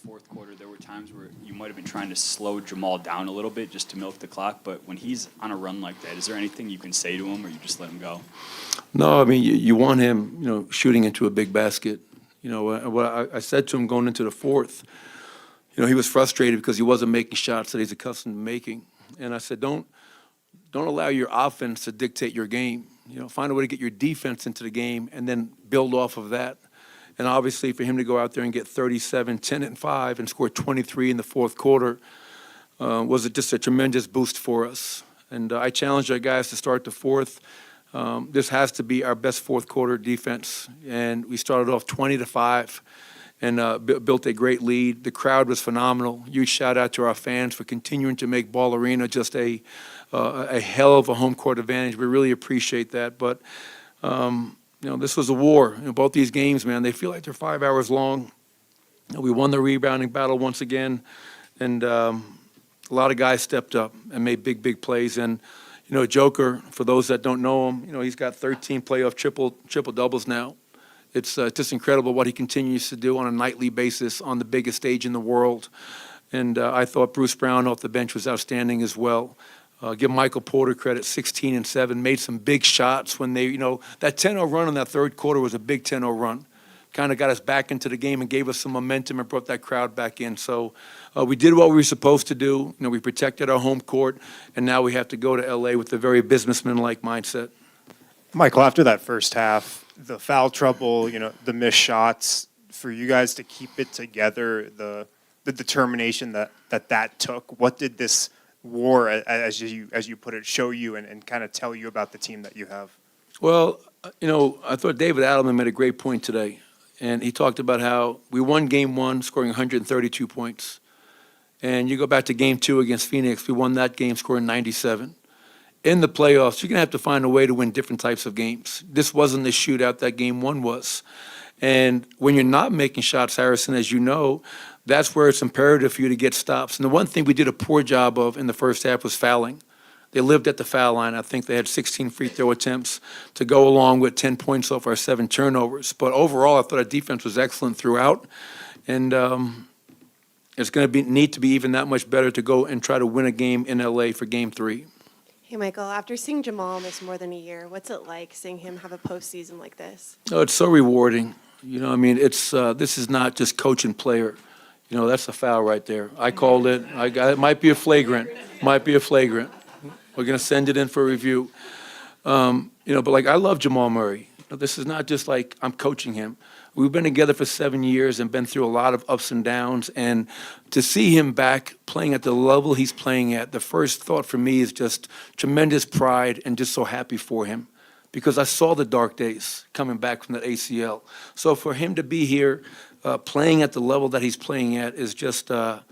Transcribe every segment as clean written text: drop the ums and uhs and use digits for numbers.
fourth quarter, there were times where you might have been trying to slow Jamal down a little bit just to milk the clock. But when he's on a run like that, is there anything you can say to him, or you just let him go? No, I mean, you want him, shooting into a big basket. What I said to him going into the fourth, he was frustrated because he wasn't making shots that he's accustomed to making. And I said, don't allow your offense to dictate your game. Find a way to get your defense into the game and then build off of that. And obviously for him to go out there and get 37, 10, and 5 and score 23 in the fourth quarter was just a tremendous boost for us. And I challenged our guys to start the fourth. This has to be our best fourth quarter defense. And we started off 20-5 and built a great lead. The crowd was phenomenal. Huge shout out to our fans for continuing to make Ball Arena just a hell of a home court advantage. We really appreciate that. But, this was a war. Both these games, man, they feel like they're 5 hours long. We won the rebounding battle once again. And a lot of guys stepped up and made big plays. And, Joker, for those that don't know him, he's got 13 playoff triple-doubles now. It's just incredible what he continues to do on a nightly basis on the biggest stage in the world. And I thought Bruce Brown off the bench was outstanding as well. Give Michael Porter credit, 16 and 7, made some big shots when they, that 10-0 run in that third quarter was a big 10-0 run. Kind of got us back into the game and gave us some momentum and brought that crowd back in. So we did what we were supposed to do. We protected our home court, and now we have to go to L.A. with a very businessman-like mindset. Michael, after that first half, the foul trouble, the missed shots, for you guys to keep it together, the determination that took, what did this war, as you put it, show you and kind of tell you about the team that you have? Well, I thought David Adelman made a great point today. And he talked about how we won game one, scoring 132 points. And you go back to game two against Phoenix, we won that game scoring 97. In the playoffs, you're going to have to find a way to win different types of games. This wasn't the shootout that game one was. And when you're not making shots, Harrison, as you know, that's where it's imperative for you to get stops. And the one thing we did a poor job of in the first half was fouling. They lived at the foul line. I think they had 16 free throw attempts to go along with 10 points off our 7 turnovers. But overall, I thought our defense was excellent throughout. And it's going to need to be even that much better to go and try to win a game in L.A. for Game 3. Hey, Michael, after seeing Jamal miss more than a year, what's it like seeing him have a postseason like this? Oh, it's so rewarding. It's this is not just coach and player. That's a foul right there. I called it. It might be a flagrant. We're going to send it in for review. But I love Jamal Murray. This is not just like I'm coaching him. We've been together for 7 years and been through a lot of ups and downs. And to see him back playing at the level he's playing at, the first thought for me is just tremendous pride and just so happy for him. Because I saw the dark days coming back from that ACL. So for him to be here playing at the level that he's playing at is just, I'm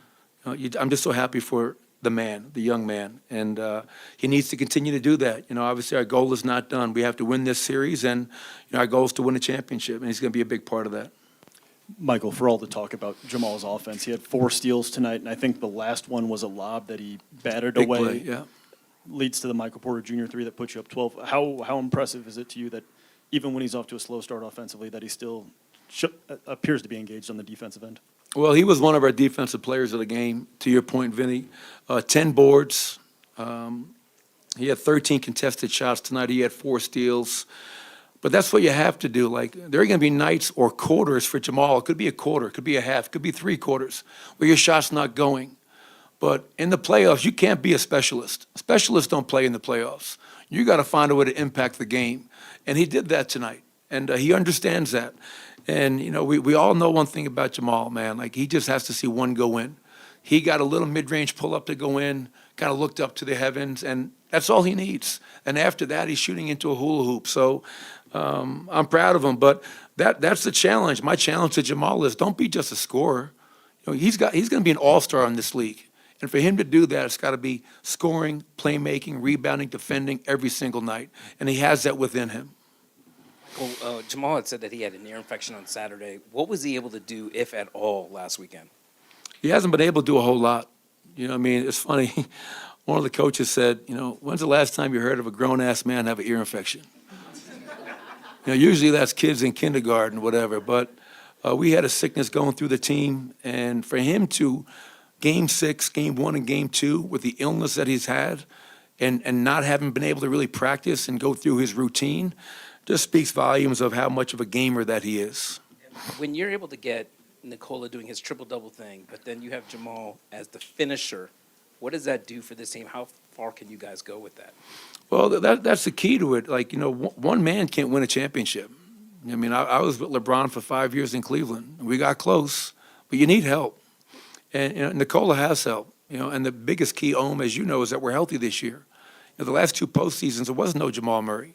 just so happy for the man, the young man. And he needs to continue to do that. Obviously our goal is not done. We have to win this series, and our goal is to win a championship, and he's going to be a big part of that. Michael, for all the talk about Jamal's offense, he had 4 steals tonight, and I think the last one was a lob that he batted Big away. play, yeah. Leads to the Michael Porter Jr. 3 that puts you up 12. How impressive is it to you that even when he's off to a slow start offensively, that he still appears to be engaged on the defensive end? Well, he was one of our defensive players of the game, to your point, Vinny. 10 boards. He had 13 contested shots tonight. He had 4 steals. But that's what you have to do. There are going to be nights or quarters for Jamal. It could be a quarter, it could be a half, it could be 3 quarters where your shot's not going. But in the playoffs, you can't be a specialist. Specialists don't play in the playoffs. You got to find a way to impact the game. And he did that tonight. And he understands that. And, we all know one thing about Jamal, man. He just has to see one go in. He got a little mid-range pull-up to go in, kind of looked up to the heavens, and that's all he needs. And after that, he's shooting into a hula hoop. So I'm proud of him. But that's the challenge. My challenge to Jamal is don't be just a scorer. He's going to be an all-star in this league. And for him to do that, it's got to be scoring, playmaking, rebounding, defending every single night. And he has that within him. Well, Jamal had said that he had an ear infection on Saturday. What was he able to do, if at all, last weekend? He hasn't been able to do a whole lot. It's funny. One of the coaches said, when's the last time you heard of a grown-ass man have an ear infection? Usually that's kids in kindergarten, whatever. But We had a sickness going through the team, and for him to Game 6, Game 1, and Game 2 with the illness that he's had, and not having been able to really practice and go through his routine, just speaks volumes of how much of a gamer that he is. When you're able to get Nikola doing his triple-double thing, but then you have Jamal as the finisher, what does that do for this team? How far can you guys go with that? Well, that's the key to it. Like, one man can't win a championship. I mean, I was with LeBron for 5 years in Cleveland. We got close, but you need help. And Nikola has help. And the biggest key, as you know, is that we're healthy this year. The last 2 postseasons, there was no Jamal Murray.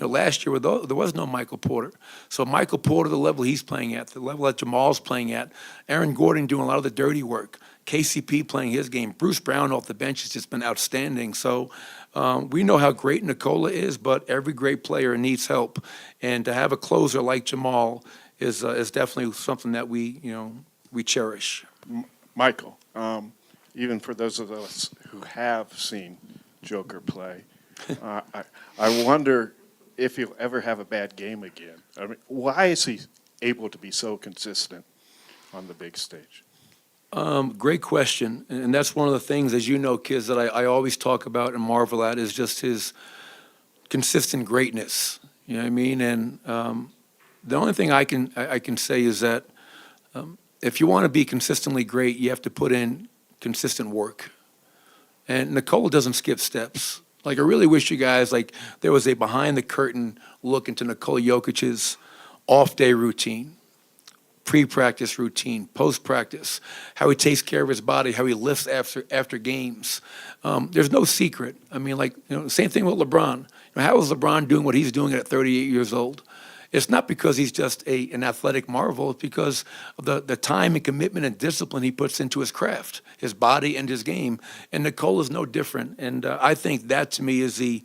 Last year there was no Michael Porter. So Michael Porter, the level he's playing at, the level that Jamal's playing at, Aaron Gordon doing a lot of the dirty work, KCP playing his game, Bruce Brown off the bench has just been outstanding. So we know how great Nikola is, but every great player needs help. And to have a closer like Jamal is definitely something that we cherish. Michael, even for those of us who have seen Joker play, I wonder if he'll ever have a bad game again. I mean, why is he able to be so consistent on the big stage? Great question. And that's one of the things, as you know, kids, that I always talk about and marvel at is just his consistent greatness. You know what I mean? And the only thing I can say is that if you want to be consistently great, you have to put in consistent work. And Nikola doesn't skip steps. Like, I really wish you guys, there was a behind-the-curtain look into Nikola Jokic's off-day routine, pre-practice routine, post-practice, how he takes care of his body, how he lifts after games. There's no secret. I mean, same thing with LeBron. How is LeBron doing what he's doing at 38 years old? It's not because he's just an athletic marvel. It's because of the time and commitment and discipline he puts into his craft, his body and his game. And Nikola's no different. And I think that, to me, is the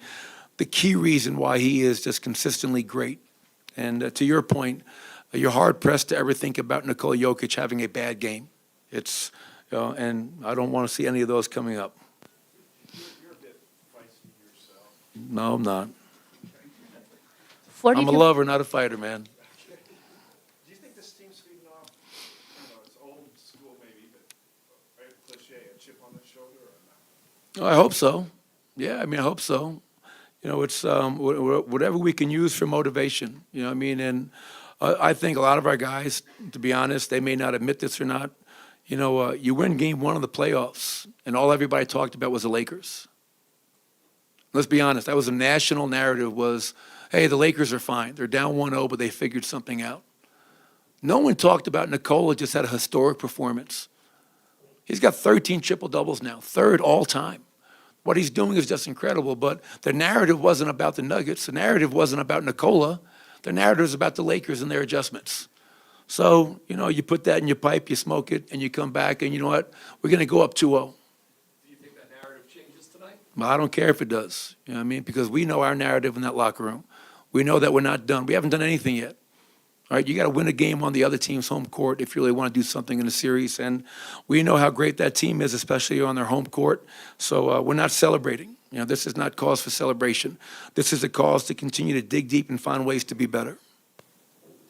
key reason why he is just consistently great. And to your point, you're hard-pressed to ever think about Nikola Jokic having a bad game. And I don't want to see any of those coming up. You're a bit feisty yourself. No, I'm not. 42 I'm a lover, not a fighter, man. Do you think this team's feeding off, it's old school maybe, but a cliche, a chip on the shoulder or not? I hope so. Yeah, I hope so. It's whatever we can use for motivation. You know what I mean? And I think a lot of our guys, to be honest, they may not admit this or not. You win Game 1 of the playoffs, and all everybody talked about was the Lakers. Let's be honest. That was a national narrative was, hey, the Lakers are fine. They're down 1-0, but they figured something out. No one talked about Nikola just had a historic performance. He's got 13 triple-doubles now, 3rd all-time. What he's doing is just incredible, but the narrative wasn't about the Nuggets. The narrative wasn't about Nikola. The narrative is about the Lakers and their adjustments. So, you put that in your pipe, you smoke it, and you come back, and you know what? We're going to go up 2-0. Do you think that narrative changes tonight? Well, I don't care if it does, you know what I mean? Because we know our narrative in that locker room. We know that we're not done. We haven't done anything yet. All right, you got to win a game on the other team's home court if you really want to do something in the series. And we know how great that team is, especially on their home court. So we're not celebrating. This is not cause for celebration. This is a cause to continue to dig deep and find ways to be better.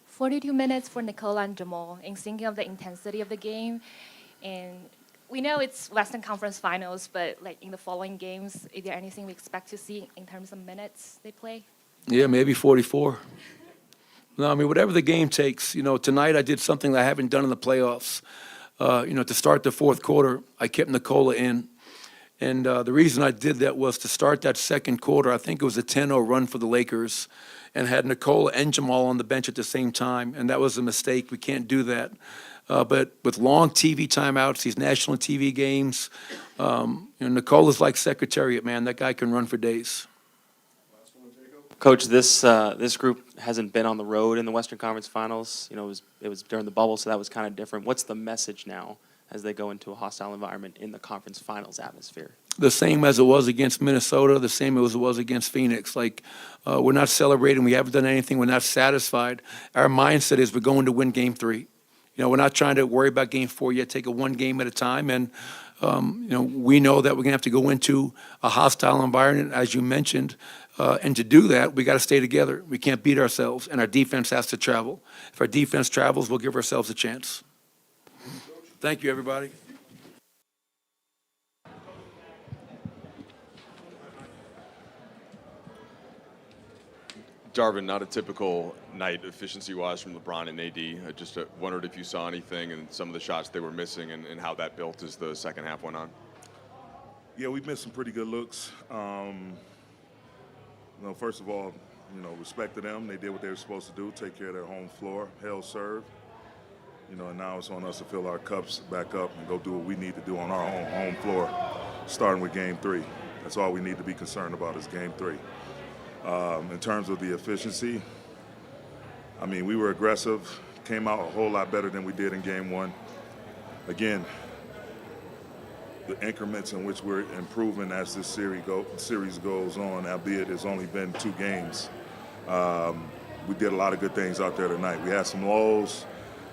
42 minutes for Nikola and Jamal, and thinking of the intensity of the game. And we know it's Western Conference Finals, but in the following games, is there anything we expect to see in terms of minutes they play? Yeah, maybe 44. No, whatever the game takes. Tonight I did something that I haven't done in the playoffs. To start the 4th quarter, I kept Nikola in. And the reason I did that was to start that 2nd quarter, I think it was a 10-0 run for the Lakers, and had Nikola and Jamal on the bench at the same time. And that was a mistake. We can't do that. But with long TV timeouts, these national TV games, Nikola's like Secretariat, man. That guy can run for days. Coach, this group hasn't been on the road in the Western Conference Finals. It was during the bubble, so that was kind of different. What's the message now as they go into a hostile environment in the conference finals atmosphere? The same as it was against Minnesota, the same as it was against Phoenix. We're not celebrating. We haven't done anything. We're not satisfied. Our mindset is we're going to win Game 3. We're not trying to worry about Game 4 yet. Take it one game at a time. And, we know that we're going to have to go into a hostile environment, as you mentioned. And to do that, we got to stay together. We can't beat ourselves, and our defense has to travel. If our defense travels, we'll give ourselves a chance. Thank you, everybody. Darvin, not a typical night efficiency-wise from LeBron and AD. I just wondered if you saw anything in some of the shots they were missing and how that built as the second half went on. Yeah, we missed some pretty good looks. First of all, respect to them. They did what they were supposed to do, take care of their home floor, held serve. And now it's on us to fill our cups back up and go do what we need to do on our own home floor, starting with Game 3. That's all we need to be concerned about is Game 3. In terms of the efficiency, we were aggressive, came out a whole lot better than we did in Game 1. Again, the increments in which we're improving as this series goes on, albeit it's only been 2 games. We did a lot of good things out there tonight. We had some lows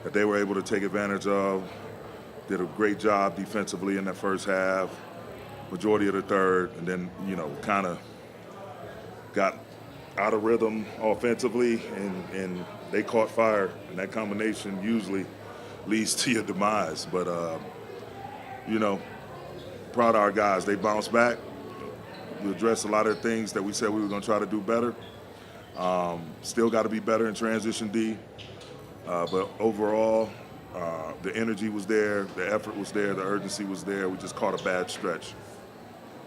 that they were able to take advantage of. Did a great job defensively in that first half, majority of the third, and then, kind of got out of rhythm offensively, and they caught fire, and that combination usually leads to your demise. But, proud of our guys. They bounced back. We addressed a lot of things that we said we were going to try to do better. Still got to be better in transition D. But overall, the energy was there, the effort was there, the urgency was there. We just caught a bad stretch.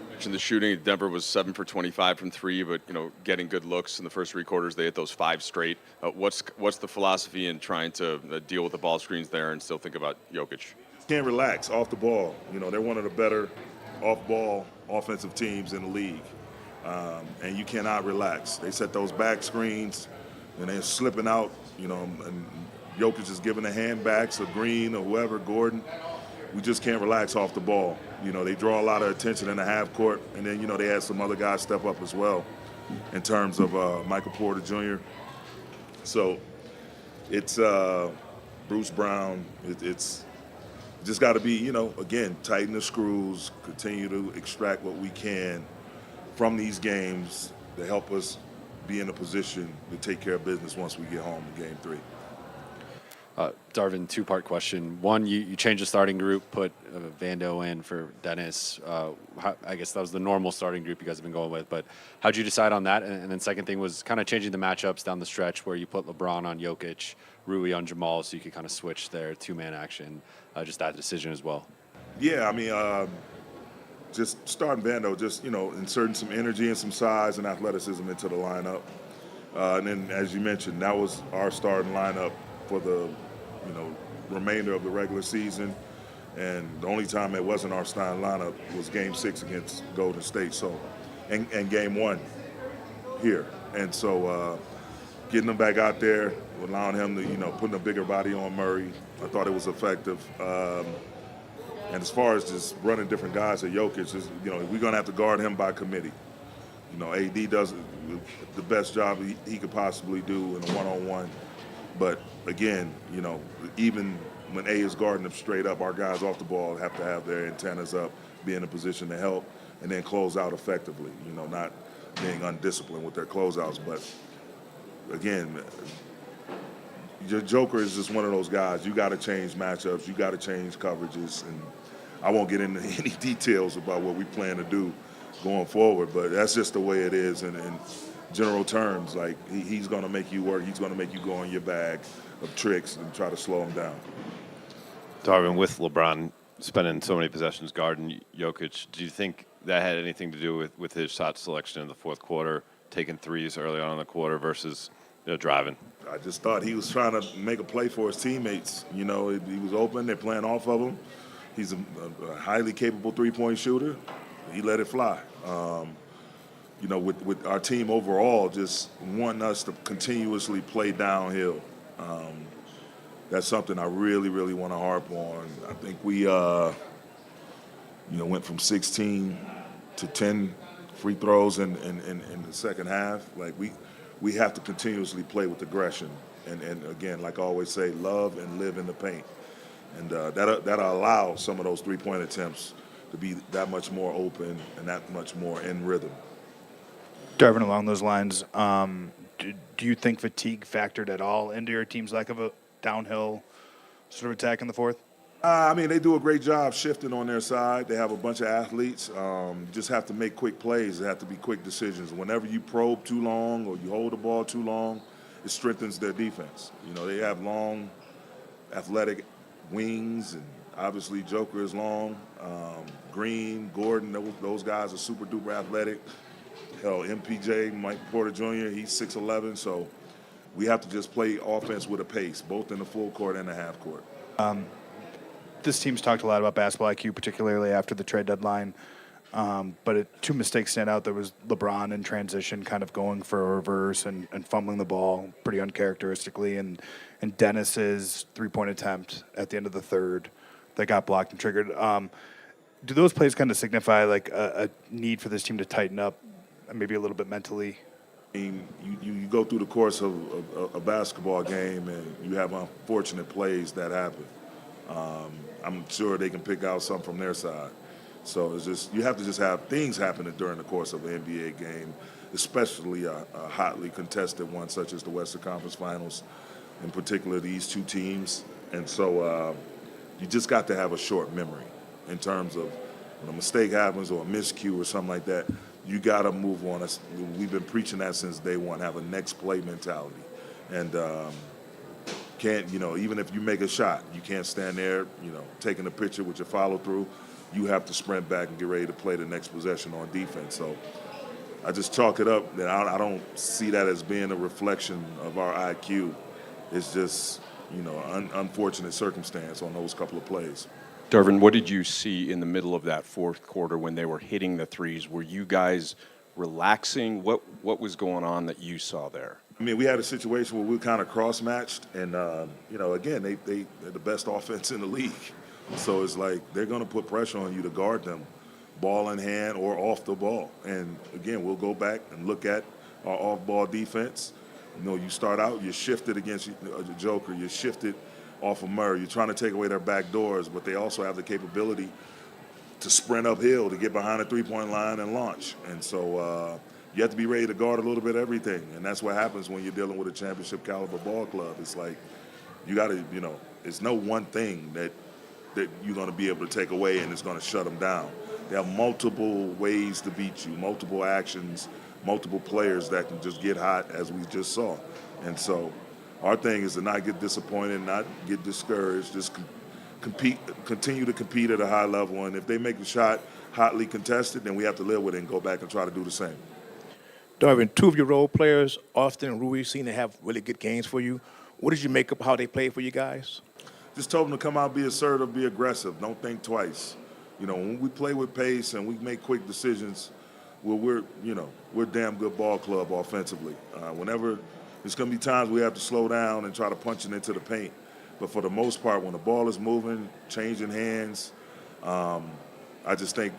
You mentioned the shooting. Denver was 7 for 25 from 3, but getting good looks in the first 3 quarters. They hit those 5 straight. What's the philosophy in trying to deal with the ball screens there and still think about Jokic? Can't relax off the ball. They're one of the better off-ball offensive teams in the league, and you cannot relax. They set those back screens, and they're slipping out. And Jokic is giving the handbacks of Green or whoever, Gordon. We just can't relax off the ball. They draw a lot of attention in the half court, and then, they had some other guys step up as well in terms of Michael Porter Jr. So it's Bruce Brown. It's just got to be, again, tighten the screws, continue to extract what we can from these games to help us be in a position to take care of business once we get home in Game 3. Darvin, 2-part question. One, you changed the starting group, put Vando in for Dennis. I guess that was the normal starting group you guys have been going with, but how'd you decide on that? And then second thing was kind of changing the matchups down the stretch where you put LeBron on Jokic, Rui on Jamal, so you could kind of switch their 2-man action. Just that decision as well. Yeah, just starting Vando, just, inserting some energy and some size and athleticism into the lineup. And then, as you mentioned, that was our starting lineup for the, remainder of the regular season. And the only time it wasn't our starting lineup was Game 6 against Golden State. So, and Game 1 here. And so getting him back out there, allowing him to, putting a bigger body on Murray, I thought it was effective. And as far as just running different guys at Jokic, we're going to have to guard him by committee. AD does the best job he could possibly do in a one-on-one. But again, even when A is guarding him straight up, our guys off the ball have to have their antennas up, be in a position to help, and then close out effectively, not being undisciplined with their closeouts. But again, your Joker is just one of those guys. You got to change matchups. You got to change coverages. And I won't get into any details about what we plan to do going forward, but that's just the way it is. And in general terms, like he's going to make you work. He's going to make you go in your bag of tricks and try to slow him down. Darvin, with LeBron spending so many possessions guarding Jokic, do you think that had anything to do with his shot selection in the fourth quarter, taking threes early on in the quarter versus driving? I just thought he was trying to make a play for his teammates. He was open. They're playing off of him. He's a highly capable three-point shooter. He let it fly. With our team overall just wanting us to continuously play downhill. That's something I really, really want to harp on. I think we, went from 16 to 10 free throws in the second half. Like we have to continuously play with aggression. And again, like I always say, love and live in the paint. And that'll allow some of those three-point attempts to be that much more open and that much more in rhythm. Darvin, along those lines, do you think fatigue factored at all into your team's lack of a downhill sort of attack in the fourth? I mean, they do a great job shifting on their side. They have a bunch of athletes. Just have to make quick plays. They have to be quick decisions. Whenever you probe too long or you hold the ball too long, it strengthens their defense. You know, they have long, athletic wings, and obviously Joker is long. Green, Gordon, those guys are super duper athletic. Hell, MPJ, Mike Porter Jr., he's 6'11", so we have to just play offense with a pace, both in the full court and the half court. This team's talked a lot about basketball IQ, particularly after the trade deadline. But two mistakes stand out. There was LeBron in transition, kind of going for a reverse and fumbling the ball pretty uncharacteristically, and Dennis's three-point attempt at the end of the third that got blocked and triggered. Do those plays kind of signify like a need for this team to tighten up, maybe a little bit mentally? I mean, you go through the course of a basketball game and you have unfortunate plays that happen. I'm sure they can pick out some from their side. So it's just, you have to just have things happening during the course of an NBA game, especially a hotly contested one such as the Western Conference Finals, in particular these two teams. And so you just got to have a short memory in terms of when a mistake happens or a miscue or something like that. You got to move on. We've been preaching that since day one, have a next play mentality. And can't, even if you make a shot, you can't stand there, taking a picture with your follow through. You have to sprint back and get ready to play the next possession on defense. So I just chalk it up that I don't see that as being a reflection of our IQ. It's just, unfortunate circumstance on those couple of plays. Darvin, what did you see in the middle of that fourth quarter when they were hitting the threes? Were you guys relaxing? What was going on that you saw there? I mean, we had a situation where we were kind of cross-matched, and, again, they're the best offense in the league. So it's like they're going to put pressure on you to guard them, ball in hand or off the ball. And, again, we'll go back and look at our off-ball defense. You start out, you're shifted against the Joker, you're shifted off of Murray. You're trying to take away their back doors, but they also have the capability to sprint uphill, to get behind the three-point line and launch. And so you have to be ready to guard a little bit of everything. And that's what happens when you're dealing with a championship caliber ball club. It's like you got to, it's no one thing that you're going to be able to take away and it's going to shut them down. They have multiple ways to beat you, multiple actions, multiple players that can just get hot, as we just saw. And so our thing is to not get disappointed, not get discouraged, just continue to compete at a high level. And if they make a shot hotly contested, then we have to live with it and go back and try to do the same. Darvin, two of your role players, Austin and Rui, seem to have really good games for you. What did you make of how they played for you guys? Just told them to come out, be assertive, be aggressive. Don't think twice. When we play with pace and we make quick decisions, we're a damn good ball club offensively. Whenever there's going to be times we have to slow down and try to punch it into the paint. But for the most part, when the ball is moving, changing hands, I just think,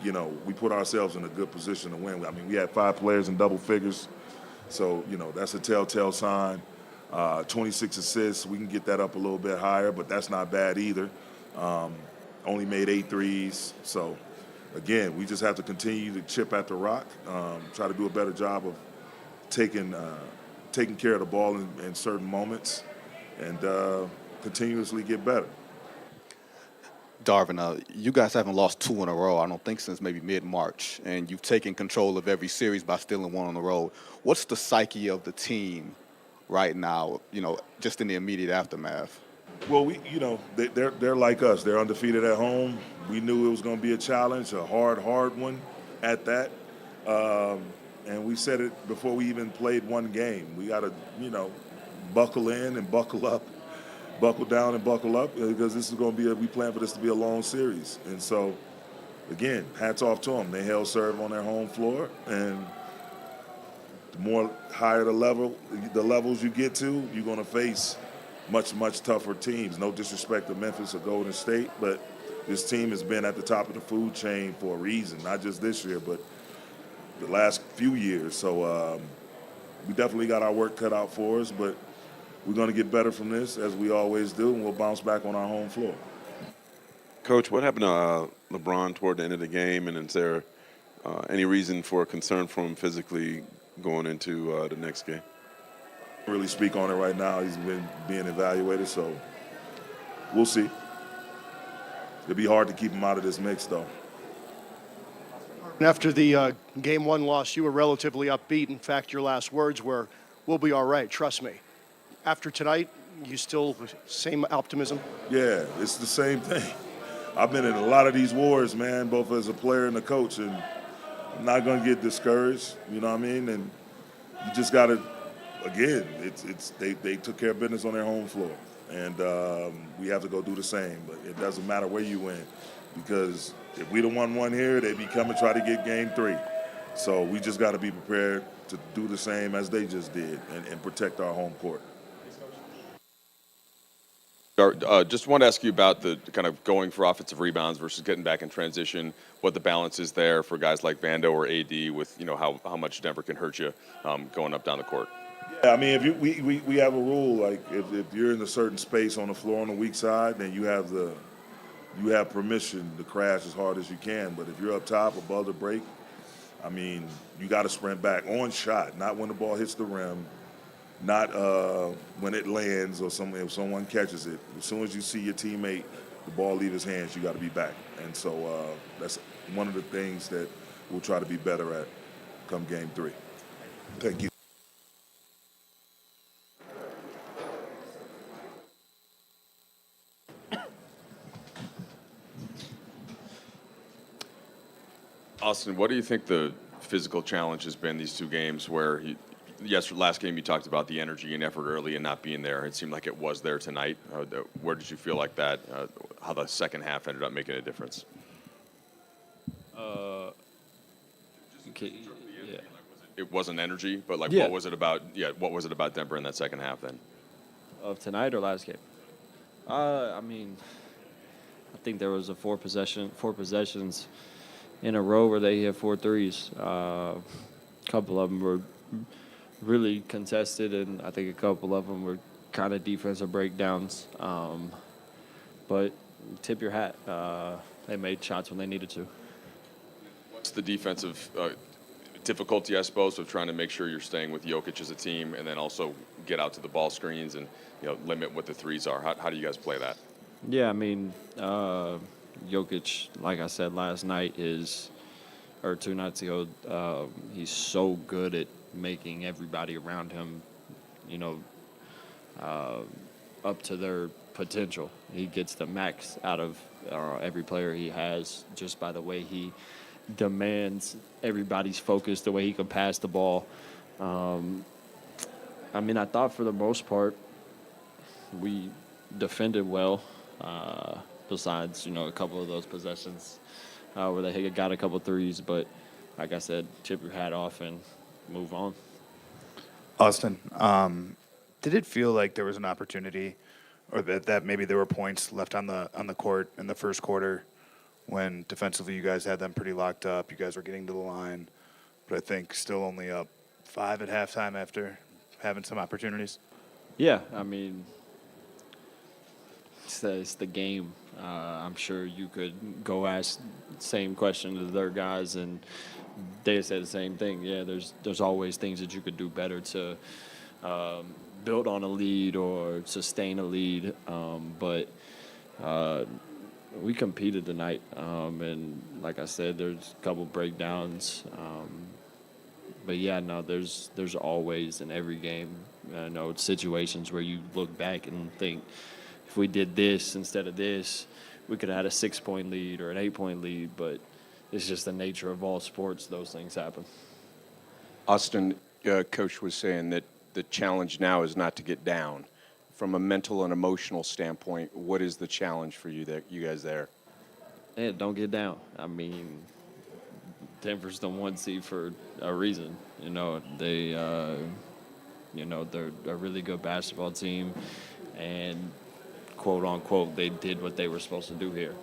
we put ourselves in a good position to win. I mean, we had 5 players in double figures. So, that's a telltale sign. 26 assists, we can get that up a little bit higher, but that's not bad either. Only made 8 threes. So, again, we just have to continue to chip at the rock, try to do a better job of taking care of the ball in certain moments, and continuously get better. Darvin, you guys haven't lost 2 in a row, I don't think, since maybe mid-March, and you've taken control of every series by stealing 1 on the road. What's the psyche of the team right now, just in the immediate aftermath? Well, they're like us. They're undefeated at home. We knew it was going to be a challenge, a hard one at that. And we said it before we even played one game. We got to, buckle in and buckle up, buckle down and buckle up, because this is going to be we plan for this to be a long series. And so, again, hats off to them. They held serve on their home floor, and the more higher the levels you get to, you're going to face much, much tougher teams. No disrespect to Memphis or Golden State, but this team has been at the top of the food chain for a reason, not just this year, but the last few years. So we definitely got our work cut out for us, but we're going to get better from this, as we always do, and we'll bounce back on our home floor. Coach, what happened to LeBron toward the end of the game, and is there any reason for concern for him physically going into the next game? Really speak on it right now. He's been being evaluated, so we'll see. It'll be hard to keep him out of this mix, though. After the Game 1 loss, you were relatively upbeat. In fact, your last words were, "We'll be all right, trust me." After tonight, you still same optimism? Yeah, it's the same thing. I've been in a lot of these wars, man, both as a player and a coach, and I'm not going to get discouraged, you know what I mean? And you just got to, again, they took care of business on their home floor, and we have to go do the same. But it doesn't matter where you win, because if we'd have won one here, they'd be coming to try to get game 3. So we just got to be prepared to do the same as they just did and protect our home court. Just want to ask you about the kind of going for offensive rebounds versus getting back in transition, what the balance is there for guys like Vando or AD with, how much Denver can hurt you going up down the court. Yeah, I mean, if we have a rule, like if you're in a certain space on the floor on the weak side, then you have permission to crash as hard as you can. But if you're up top above the break, I mean, you got to sprint back on shot, not when the ball hits the rim. Not when it lands or if someone catches it. As soon as you see your teammate, the ball leave his hands, you got to be back. And so that's one of the things that we'll try to be better at come game 3. Thank you. Austin, what do you think the physical challenge has been these 2 games where last game you talked about the energy and effort early and not being there. It seemed like it was there tonight. Where did you feel like that, how the second half ended up making a difference? It wasn't energy, but what was it about? Yeah, what was it about Denver in that second half then? Of tonight or last game? I think there was 4 possessions in a row where they hit 4 threes. A couple of them were really contested, and I think a couple of them were kind of defensive breakdowns. But tip your hat. They made shots when they needed to. What's the defensive difficulty, I suppose, of trying to make sure you're staying with Jokic as a team and then also get out to the ball screens and limit what the threes are? How do you guys play that? Yeah, Jokic, like I said last night, 2 nights ago, he's so good at making everybody around him, up to their potential. He gets the max out of every player he has just by the way he demands everybody's focus, the way he can pass the ball. I thought for the most part we defended well, besides, a couple of those possessions where they got a couple threes. But like I said, tip your hat off and move on. Austin, did it feel like there was an opportunity or that maybe there were points left on the court in the first quarter when defensively you guys had them pretty locked up, you guys were getting to the line, but I think still only up 5 at halftime after having some opportunities? Yeah, it's the game. I'm sure you could go ask the same question to their guys, and they said the same thing. Yeah, there's always things that you could do better to build on a lead or sustain a lead. But we competed tonight, and like I said, there's a couple breakdowns. But yeah, no, there's always in every game, situations where you look back and think, if we did this instead of this, we could have had a 6-point lead or an 8-point lead. But it's just the nature of all sports; those things happen. Austin, Coach was saying that the challenge now is not to get down. From a mental and emotional standpoint, what is the challenge for you guys there? Yeah, don't get down. Denver's the 1 seed for a reason. They, they're a really good basketball team, and quote unquote, they did what they were supposed to do here.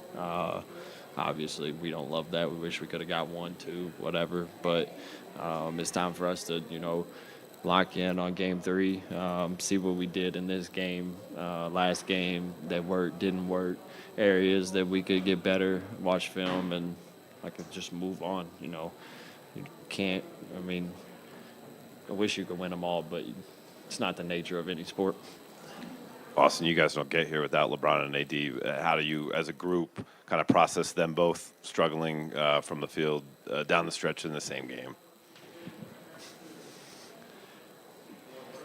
Obviously, we don't love that. We wish we could have got 1, 2, whatever. But it's time for us to, lock in on game 3, see what we did in this game, last game that worked, didn't work, areas that we could get better, watch film, and just move on. You can't, I wish you could win them all, but it's not the nature of any sport. Austin, you guys don't get here without LeBron and AD. How do you, as a group, kind of process them both struggling from the field down the stretch in the same game?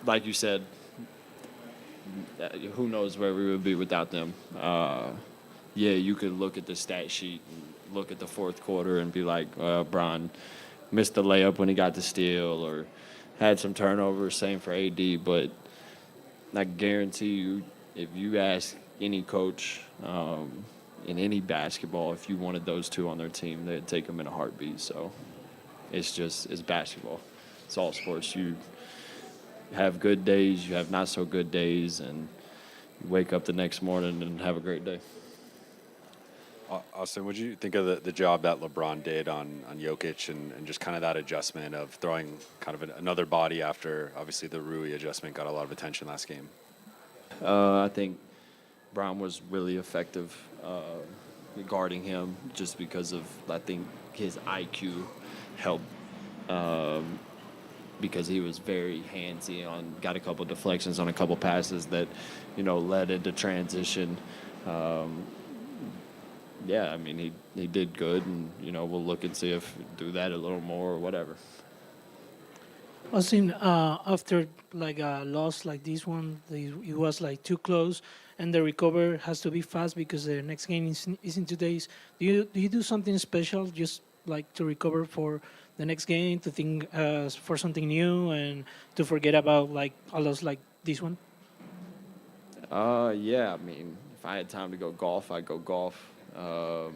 Like you said, who knows where we would be without them. Yeah, you could look at the stat sheet and look at the fourth quarter and be like, Bron missed the layup when he got the steal or had some turnovers, same for AD, but I guarantee you, if you ask any coach in any basketball, if you wanted those two on their team, they'd take them in a heartbeat. So it's basketball. It's all sports. You have good days, you have not so good days, and you wake up the next morning and have a great day. Austin, what do you think of the job that LeBron did on Jokic and just kind of that adjustment of throwing kind of another body after, obviously, the Rui adjustment got a lot of attention last game? I think Brown was really effective guarding him just because of, I think, his IQ helped because he was very handsy got a couple deflections on a couple passes that, led into transition. Yeah, I mean, he did good, and, we'll look and see if do that a little more or whatever. Austin, after like a loss like this one, it was like too close, and the recovery has to be fast because the next game is in 2 days. Do you do something special just like to recover for the next game, to think for something new, and to forget about like a loss like this one? Yeah, I mean, if I had time to go golf, I'd go golf. I'll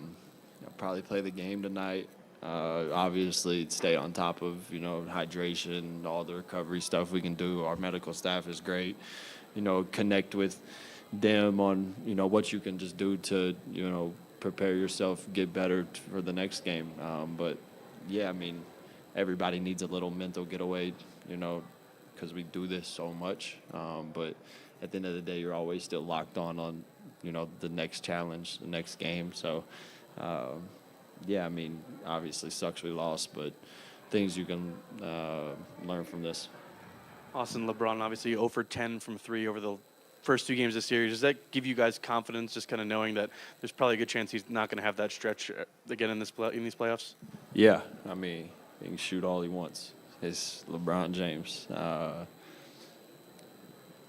probably play the game tonight. Obviously, stay on top of, hydration, all the recovery stuff we can do. Our medical staff is great. Connect with them on, what you can just do to, prepare yourself, get better for the next game. But, yeah, I mean, everybody needs a little mental getaway, because we do this so much. But at the end of the day, you're always still locked on, the next challenge, the next game. So, yeah, I mean, obviously sucks we lost, but things you can learn from this. Austin, LeBron, obviously 0 for 10 from 3 over the first 2 games of the series. Does that give you guys confidence, just kind of knowing that there's probably a good chance he's not going to have that stretch again in these playoffs? Yeah, I mean, he can shoot all he wants. It's LeBron James.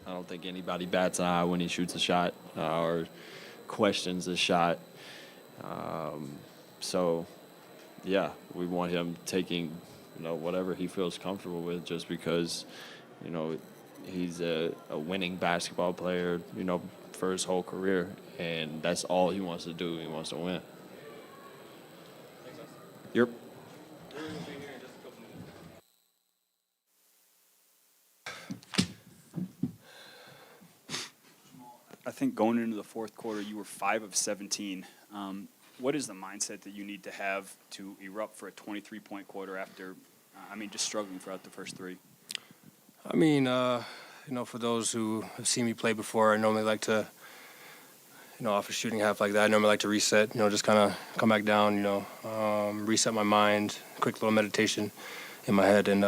I don't think anybody bats an eye when he shoots a shot or questions a shot. So, yeah, we want him taking, whatever he feels comfortable with just because, he's a winning basketball player, for his whole career. And that's all he wants to do. He wants to win. Yep. I think going into the fourth quarter, you were 5 of 17. What is the mindset that you need to have to erupt for a 23-point quarter after, just struggling throughout the first 3? I mean, for those who have seen me play before, I normally like to, off a shooting half like that, I normally like to reset, just kind of come back down, reset my mind, quick little meditation in my head, and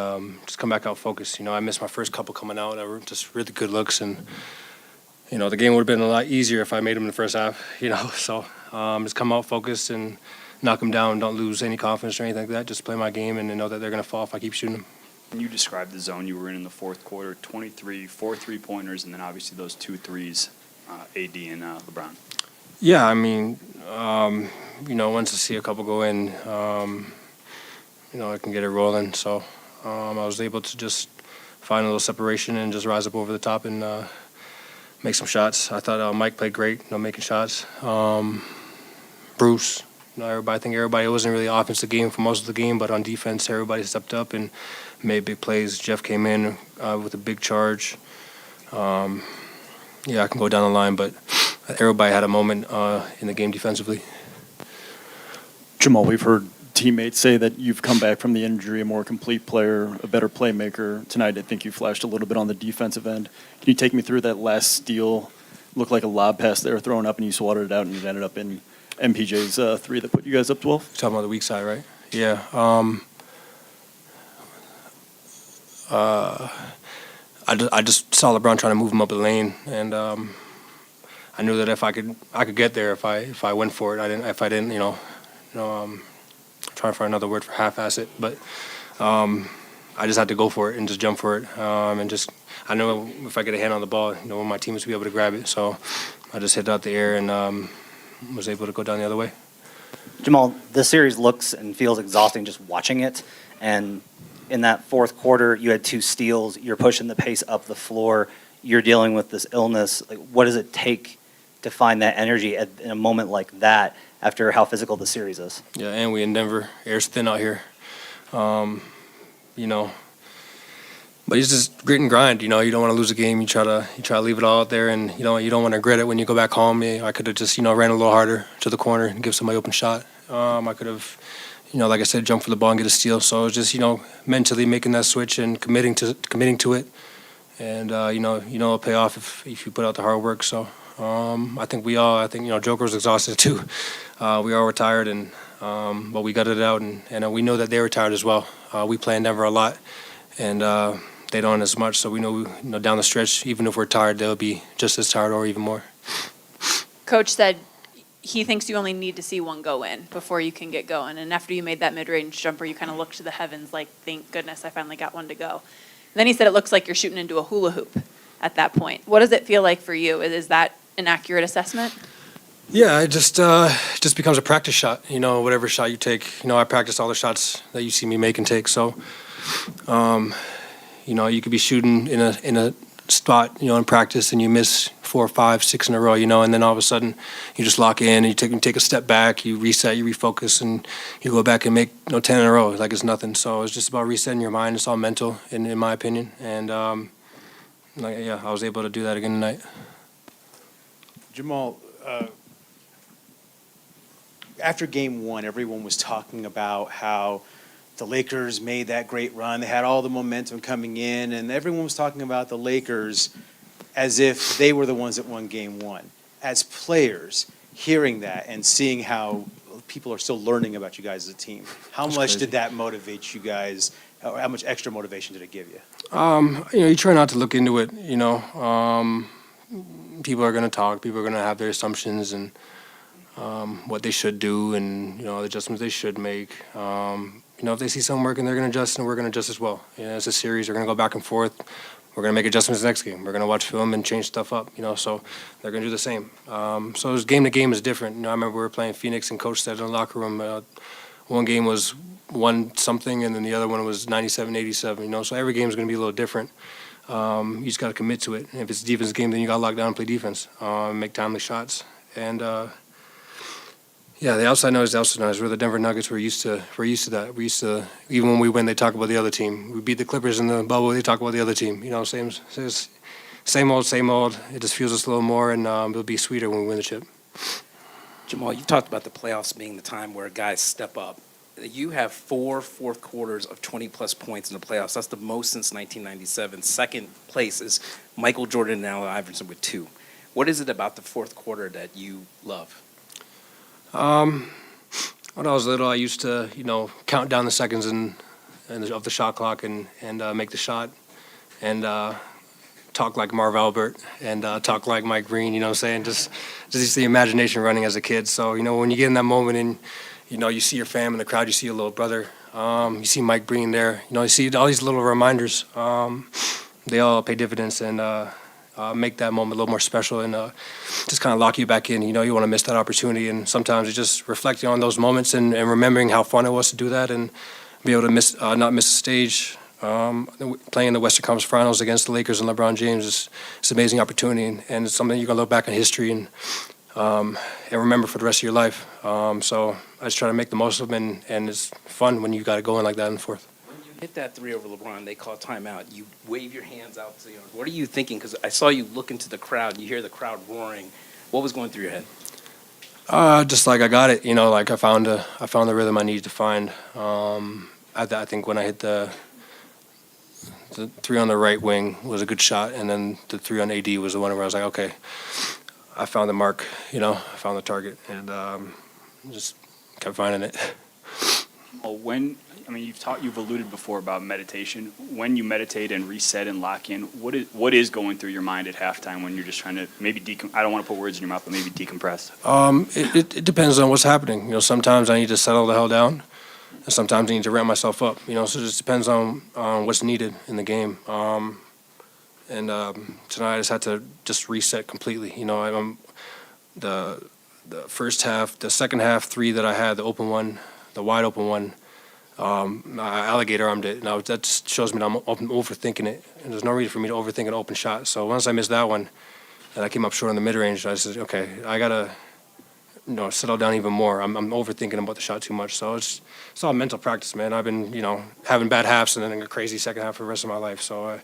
just come back out focused. I missed my first couple coming out. I were just really good looks, and the game would have been a lot easier if I made them in the first half, So just come out focused and knock them down. Don't lose any confidence or anything like that. Just play my game and know that they're going to fall if I keep shooting them. Can you describe the zone you were in the fourth quarter? 23, 4 3-pointers, and then obviously those 2 threes, AD and LeBron. Yeah, I mean, once I see a couple go in, I can get it rolling. So I was able to just find a little separation and just rise up over the top and make some shots. I thought Mike played great, making shots. Bruce, I think everybody wasn't really offensive game for most of the game, but on defense, everybody stepped up and made big plays. Jeff came in with a big charge. I can go down the line, but everybody had a moment in the game defensively. Jamal, we've heard teammates say that you've come back from the injury a more complete player, a better playmaker. Tonight, I think you flashed a little bit on the defensive end. Can you take me through that last steal? Looked like a lob pass they were throwing up, and you swatted it out, and it ended up in MPJ's 3 that put you guys up 12? You're talking about the weak side, right? Yeah. I just saw LeBron trying to move him up the lane, and I knew that if I could get there if I went for it. If I didn't, trying for another word for half-ass it, but I just had to go for it and just jump for it, and just I know if I get a hand on the ball, my teammates would be able to grab it. So I just hit it out the air and was able to go down the other way. Jamal, this series looks and feels exhausting just watching it, and in that fourth quarter, you had 2 steals. You're pushing the pace up the floor. You're dealing with this illness. Like, what does it take to find that energy in a moment like that after how physical the series is? Yeah, and we in Denver. Air's thin out here. But it's just grit and grind. You don't want to lose a game. You try to leave it all out there, and you don't want to regret it when you go back home. I could have just ran a little harder to the corner and give somebody open shot. I could have, like I said, jump for the ball and get a steal. So it was just mentally making that switch and committing to it, and it'll pay off if you put out the hard work. So I think Joker was exhausted too. We all were tired, and but we gutted it out, and we know that they were tired as well. We play in Denver a lot, and they don't as much. So we know, down the stretch, even if we're tired, they'll be just as tired or even more. Coach said he thinks you only need to see one go in before you can get going. And after you made that mid-range jumper, you kind of looked to the heavens like, thank goodness I finally got one to go. And then he said it looks like you're shooting into a hula hoop at that point. What does it feel like for you? Is that an accurate assessment? Yeah, it just becomes a practice shot. Whatever shot you take. I practice all the shots that you see me make and take. So, you could be shooting in a spot, in practice, and you miss 4, 5, 6 in a row, and then all of a sudden you just lock in, and you take a step back, you reset, you refocus, and you go back and make 10 in a row like it's nothing. So it's just about resetting your mind. It's all mental, in my opinion, and I was able to do that again tonight. Jamal, after game 1, everyone was talking about how the Lakers made that great run. They had all the momentum coming in, and everyone was talking about the Lakers as if they were the ones that won game 1. As players, hearing that and seeing how people are still learning about you guys as a team, how much did that motivate you guys, or how much extra motivation did it give you? You try not to look into it, people are going to talk, people are going to have their assumptions and what they should do and, the adjustments they should make. If they see something working, they're going to adjust, and we're going to adjust as well. It's a series. We're going to go back and forth. We're going to make adjustments the next game. We're going to watch film and change stuff up, so they're going to do the same. So it was game to game is different. I remember we were playing Phoenix, and Coach said in the locker room, one game was 1-something, and then the other one was 97-87, so every game is going to be a little different. You just got to commit to it. And if it's a defense game, then you got to lock down and play defense, make timely shots. And, the outside noise is the outside noise. We're the Denver Nuggets. We're used to that. We used to, even when we win, they talk about the other team. We beat the Clippers in the bubble. They talk about the other team. Same old. It just feels us a little more, and it'll be sweeter when we win the chip. Jamal, you talked about the playoffs being the time where guys step up. You have 4 fourth quarters of 20-plus points in the playoffs. That's the most since 1997. Second place is Michael Jordan and Allen Iverson with 2. What is it about the fourth quarter that you love? When I was little, I used to, count down the seconds of the shot clock and make the shot and talk like Marv Albert and talk like Mike Green, just the imagination running as a kid. So, when you get in that moment and, you see your fam in the crowd, you see your little brother, you see Mike Green there, you see all these little reminders. They all pay dividends and make that moment a little more special and just kind of lock you back in. You want to miss that opportunity, and sometimes it's just reflecting on those moments and remembering how fun it was to do that and be able to not miss a stage. Playing in the Western Conference Finals against the Lakers and LeBron James is an amazing opportunity, and it's something you're going to look back in history and remember for the rest of your life. So I just try to make the most of them, and it's fun when you got it going like that in the fourth. Hit that 3 over LeBron, they call timeout. You wave your hands out to what are you thinking? Because I saw you look into the crowd, and you hear the crowd roaring. What was going through your head? Just like I got it, like I found the rhythm I needed to find. I think when I hit the 3 on the right wing was a good shot, and then the 3 on AD was the one where I was like, okay, I found the mark, I found the target, and just kept finding it. You've alluded before about meditation. When you meditate and reset and lock in, what is going through your mind at halftime when you're just trying to maybe I don't want to put words in your mouth, but maybe decompress? It depends on what's happening. Sometimes I need to settle the hell down, and sometimes I need to ramp myself up. So it just depends on what's needed in the game. And tonight I just had to just reset completely. I'm the first half, the second half three that I had, the open one, the wide open one. I alligator armed it. Now that just shows me that I'm overthinking it, and there's no reason for me to overthink an open shot. So once I missed that one, and I came up short on the mid range, I said, okay, I gotta, settle down even more. I'm overthinking about the shot too much. So it's all mental practice, man. I've been, having bad halves and then a crazy second half for the rest of my life. So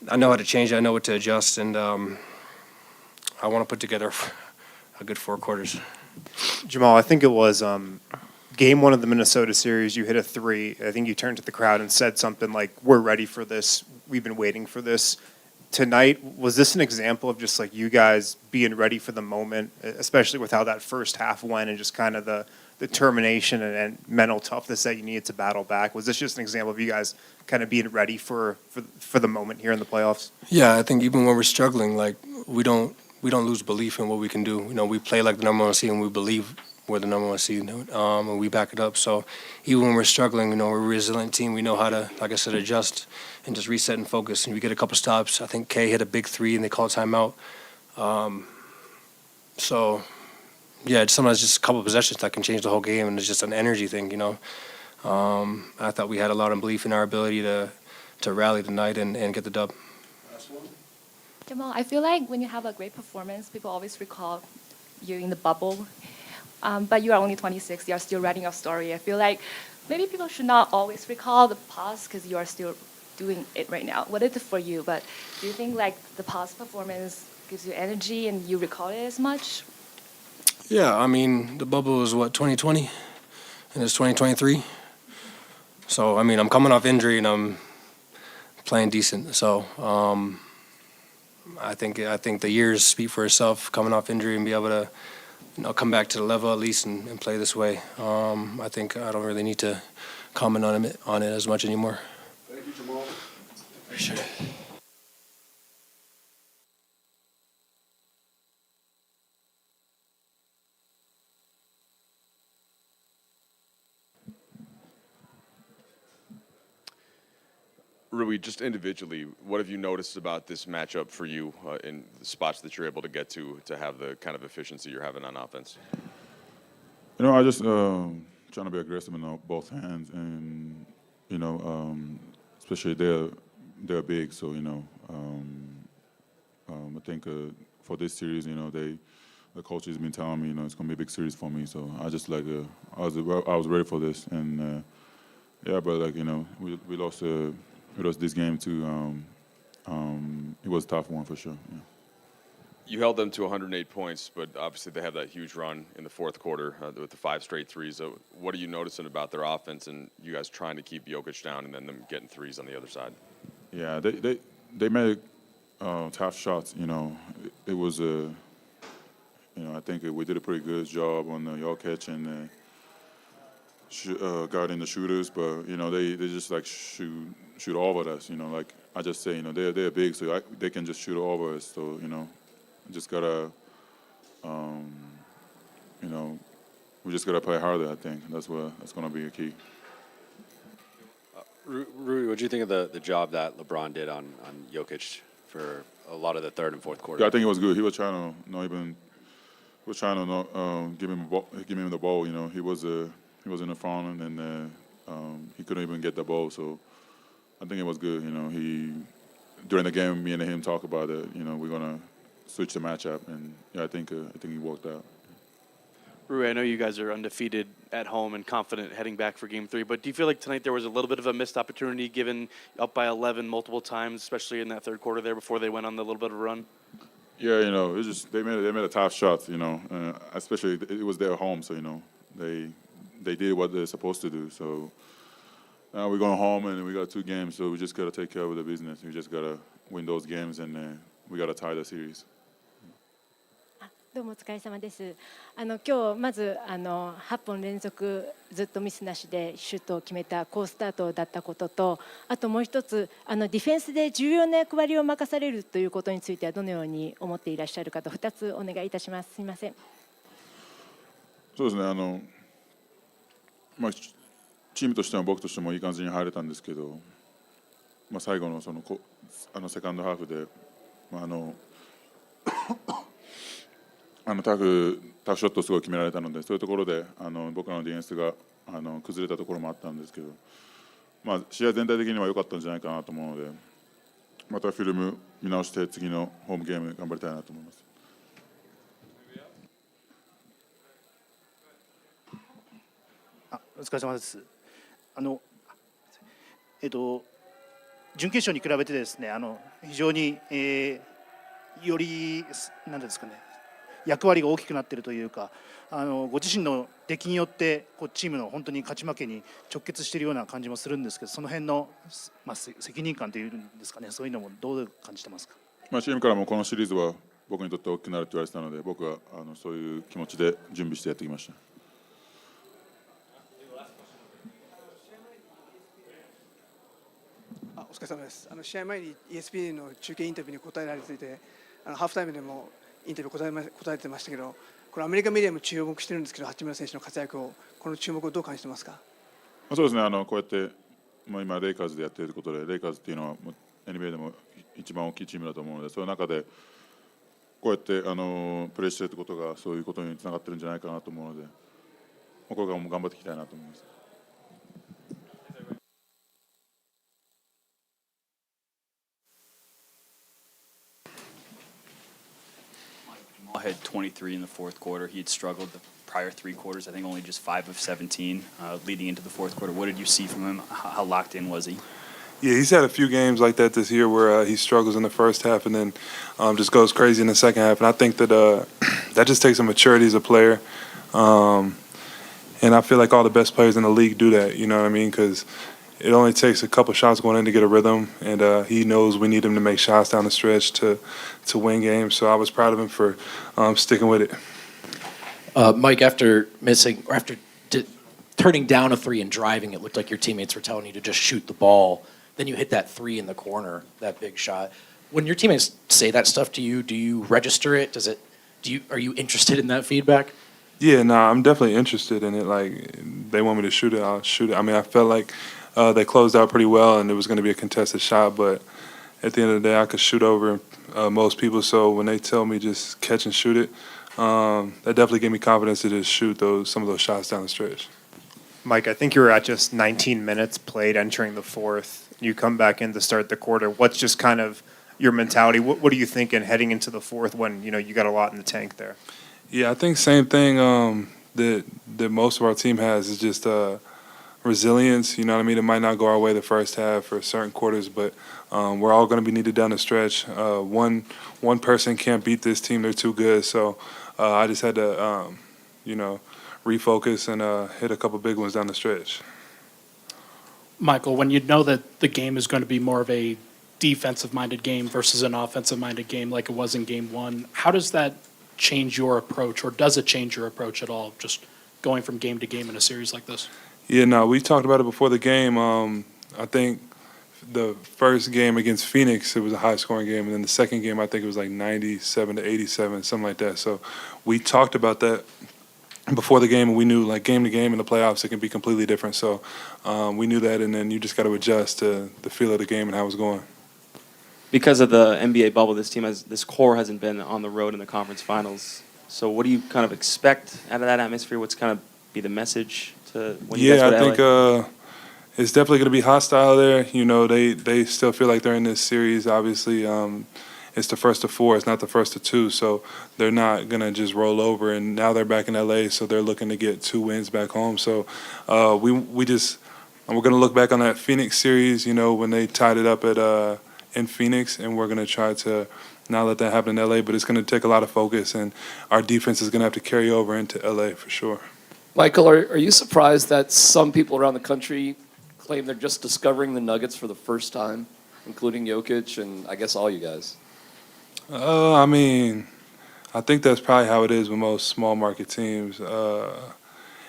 I know how to change it. I know what to adjust, and I want to put together a good 4 quarters. Jamal, I think it was game 1 of the Minnesota series. You hit a 3. I think you turned to the crowd and said something like, "We're ready for this. We've been waiting for this." Tonight, was this an example of just like you guys being ready for the moment, especially with how that first half went and just kind of the determination and mental toughness that you needed to battle back? Was this just an example of you guys kind of being ready for the moment here in the playoffs? Yeah, I think even when we're struggling, like we don't lose belief in what we can do. We play like the number 1 seed, and we believe we're the number 1 seed, and we back it up. So even when we're struggling, we're a resilient team. We know how to, like I said, adjust and just reset and focus. And we get a couple stops. I think Kay hit a big 3, and they called timeout. So yeah, sometimes just a couple of possessions that can change the whole game, and it's just an energy thing. I thought we had a lot of belief in our ability to rally tonight and get the dub. Jamal, I feel like when you have a great performance, people always recall you in the bubble. But you are only 26. You are still writing your story. I feel like maybe people should not always recall the past because you are still doing it right now. What is it for you? But do you think like the past performance gives you energy and you recall it as much? Yeah, I mean, the bubble is 2020, and it's 2023. So, I mean, I'm coming off injury and I'm playing decent. So, I think the years speak for itself, coming off injury and be able to, come back to the level at least and play this way. I think I don't really need to comment on it as much anymore. Thank you, Jamal. Appreciate it. Rui, just individually, what have you noticed about this matchup for you in the spots that you're able to get to have the kind of efficiency you're having on offense? I just trying to be aggressive in both hands, and especially they're big, so I think for this series, the coach has been telling me, it's gonna be a big series for me, so I just I was ready for this, and but we lost this game too. It was a tough one for sure. Yeah. You held them to 108 points, but obviously they have that huge run in the fourth quarter with the 5 straight threes. So what are you noticing about their offense and you guys trying to keep Jokic down and then them getting threes on the other side? Yeah, they made tough shots. It was I think we did a pretty good job on Jokic and guarding the shooters, but they just shoot over us. Like I just say, they're big, so they can just shoot over us. So just gotta, we just gotta play harder. I think that's gonna be a key. Rui, what do you think of the job that LeBron did on Jokic for a lot of the third and fourth quarter? Yeah, I think it was good. He was trying to give him the ball. He was in the front and he couldn't even get the ball. So I think it was good. During the game, me and him talk about it. We're gonna switch the matchup, and I think he worked out. Rui, I know you guys are undefeated at home and confident heading back for Game 3, but do you feel like tonight there was a little bit of a missed opportunity given up by 11 multiple times, especially in that third quarter there before they went on the little bit of a run? Yeah, it's just they made a tough shots, especially it was their home, so they did what they're supposed to do. So now we're going home and we got 2 games, so we just gotta take care of the business. We just gotta win those games and we gotta tie the series. どうもお疲れ様です。今日まず8本連続ずっとミスなしでシュートを決めた好スタートだったことと、あともう一つディフェンスで重要な役割を任されるということについてはどのように思っていらっしゃるかと2つお願いいたします。すみません。そうですね、チームとしても僕としてもいい感じに入れたんですけど、最後のセカンドハーフで、タフショットをすごい決められたので、そういうところで僕らのディフェンスが崩れたところもあったんですけど、試合全体的には良かったんじゃないかなと思うので、またフィルム見直して次のホームゲーム頑張りたいなと思います。お疲れ様です。準決勝に比べてですね、非常に、より何ですかね、役割が大きくなっているというか、ご自身の出来によってチームの本当に勝ち負けに直結しているような感じもするんですけど、その辺の、責任感というんですかね、そういうのもどう感じてますか。チームからもこのシリーズは僕にとって大きくなると言われてたので、僕はそういう気持ちで準備してやってきました。お疲れ様です。試合前に ESPN の中継インタビューに答えられていて、ハーフタイムでもインタビュー答えてましたけど、これアメリカメディアも注目してるんですけど、八村選手の活躍を、この注目をどう感じてますか。そうですね、こうやって今レイカーズでやっていることで、レイカーズっていうのはNBA でも一番大きいチームだと思うので、そういう中でこうやってプレーしているということがそういうことにつながってるんじゃないかなと思うので、これからも頑張っていきたいなと思います。Jamal had 23 in the fourth quarter. He had struggled the prior 3 quarters, I think only just 5 of 17 leading into the fourth quarter. What did you see from him? How locked in was he? Yeah, he's had a few games like that this year where he struggles in the first half and then just goes crazy in the second half. And I think that that just takes a maturity as a player. And I feel like all the best players in the league do that, you know what I mean? Because it only takes a couple shots going in to get a rhythm, and he knows we need him to make shots down the stretch to win games. So I was proud of him for sticking with it. Mike, after turning down a 3 and driving, it looked like your teammates were telling you to just shoot the ball. Then you hit that 3 in the corner, that big shot. When your teammates say that stuff to you, do you register it? Are you interested in that feedback? Yeah, I'm definitely interested in it. Like, they want me to shoot it, I'll shoot it. I mean, I felt like they closed out pretty well, and it was going to be a contested shot. But at the end of the day, I could shoot over most people. So when they tell me just catch and shoot it, that definitely gave me confidence to just shoot some of those shots down the stretch. Mike, I think you were at just 19 minutes played entering the fourth. You come back in to start the quarter. What's just kind of your mentality? What are you thinking heading into the fourth when you got a lot in the tank there? Yeah, I think same thing that most of our team has is just resilience. You know what I mean? It might not go our way the first half or certain quarters, but we're all going to be needed down the stretch. One person can't beat this team; they're too good. So I just had to, refocus and hit a couple big ones down the stretch. Michael, when you know that the game is going to be more of a defensive-minded game versus an offensive-minded game like it was in Game 1, how does that change your approach, or does it change your approach at all, just going from game to game in a series like this? Yeah, no, we talked about it before the game. I think the first game against Phoenix, it was a high-scoring game, and then the second game, I think it was like 97 to 87, something like that. So we talked about that before the game, and we knew, like, game to game in the playoffs, it can be completely different. So we knew that, and then you just got to adjust to the feel of the game and how it's going. Because of the NBA bubble, this core hasn't been on the road in the conference finals. So what do you kind of expect out of that atmosphere? What's kind of be the message to when you guys go to LA? I think it's definitely going to be hostile there. You know, they still feel like they're in this series. Obviously, it's the first of 4. It's not the first of 2. So they're not going to just roll over. And now they're back in LA, so they're looking to get 2 wins back home. So we're going to look back on that Phoenix series, when they tied it up in Phoenix, and we're going to try to not let that happen in LA, but it's going to take a lot of focus, and our defense is going to have to carry over into LA for sure. Michael, are you surprised that some people around the country claim they're just discovering the Nuggets for the first time, including Jokic and I guess all you guys? I mean, I think that's probably how it is with most small market teams.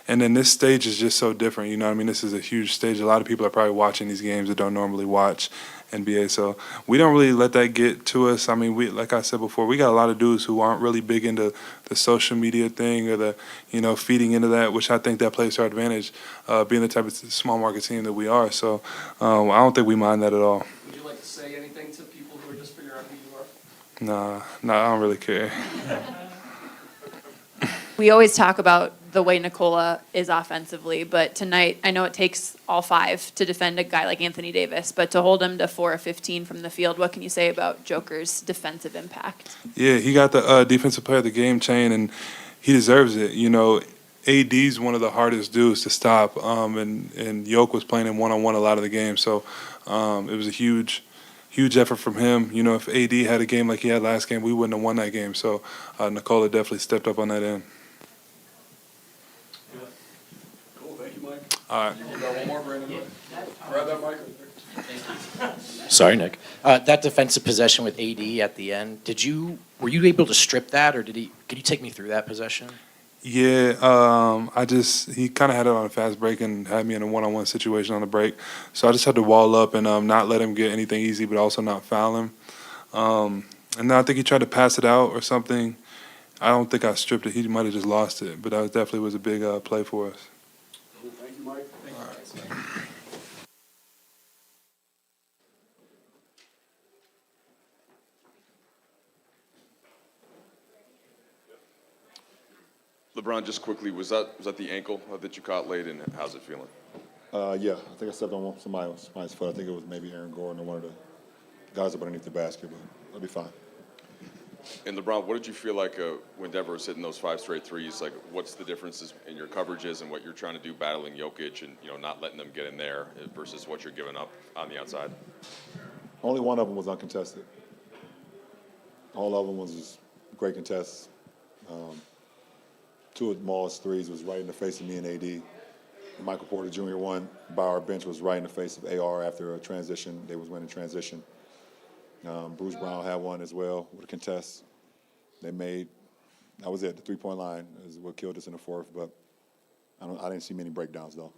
And then this stage is just so different. You know what I mean? This is a huge stage. A lot of people are probably watching these games that don't normally watch NBA. So we don't really let that get to us. I mean, like I said before, we got a lot of dudes who aren't really big into the social media thing or the, feeding into that, which I think that plays to our advantage, being the type of small market team that we are. So I don't think we mind that at all. Would you like to say anything to people who are just figuring out who you are? Nah, I don't really care. We always talk about the way Nikola is offensively, but tonight I know it takes all five to defend a guy like Anthony Davis, but to hold him to 4 of 15 from the field, what can you say about Joker's defensive impact? Yeah, he got the defensive player of the game chain, and he deserves it. AD's one of the hardest dudes to stop, and Yoke was playing him one-on-one a lot of the game, so it was a huge effort from him. If AD had a game like he had last game, we wouldn't have won that game. So Nikola definitely stepped up on that end. Cool, thank you, Mike. All right. You got one more, Brandon? Grab that mic. Sorry, Nick. That defensive possession with AD at the end, were you able to strip that, or could you take me through that possession? Yeah, he kind of had it on a fast break and had me in a one-on-one situation on the break. So I just had to wall up and not let him get anything easy, but also not foul him. And then I think he tried to pass it out or something. I don't think I stripped it. He might have just lost it, but that definitely was a big play for us. Cool, thank you, Mike. Thank you. LeBron, just quickly, was that the ankle that you caught late, and how's it feeling? Yeah, I think I stepped on somebody's foot. I think it was maybe Aaron Gordon or one of the guys up underneath the basket, but I'll be fine. And LeBron, what did you feel like when Denver was hitting those 5 straight threes? Like, what's the differences in your coverages and what you're trying to do battling Jokic and not letting them get in there versus what you're giving up on the outside? Only one of them was uncontested. All of them was just great contests. 2 of Maul's threes was right in the face of me and AD. Michael Porter Jr. one by our bench was right in the face of AR after a transition. They was winning transition. Bruce Brown had one as well with a contest. That was it. The 3-point line is what killed us in the fourth, but I didn't see many breakdowns though.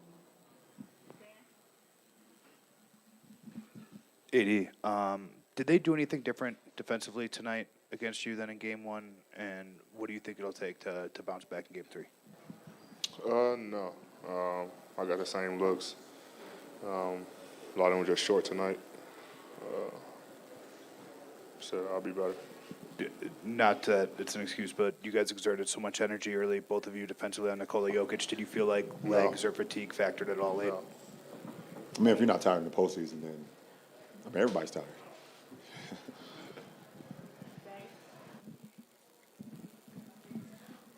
AD, did they do anything different defensively tonight against you than in game 1? And what do you think it'll take to bounce back in game 3? No. I got the same looks. A lot of them were just short tonight. So I'll be better. Not that it's an excuse, but you guys exerted so much energy early, both of you defensively on Nikola Jokic. Did you feel like legs or fatigue factored at all late? No. I mean, if you're not tired in the postseason, then everybody's tired.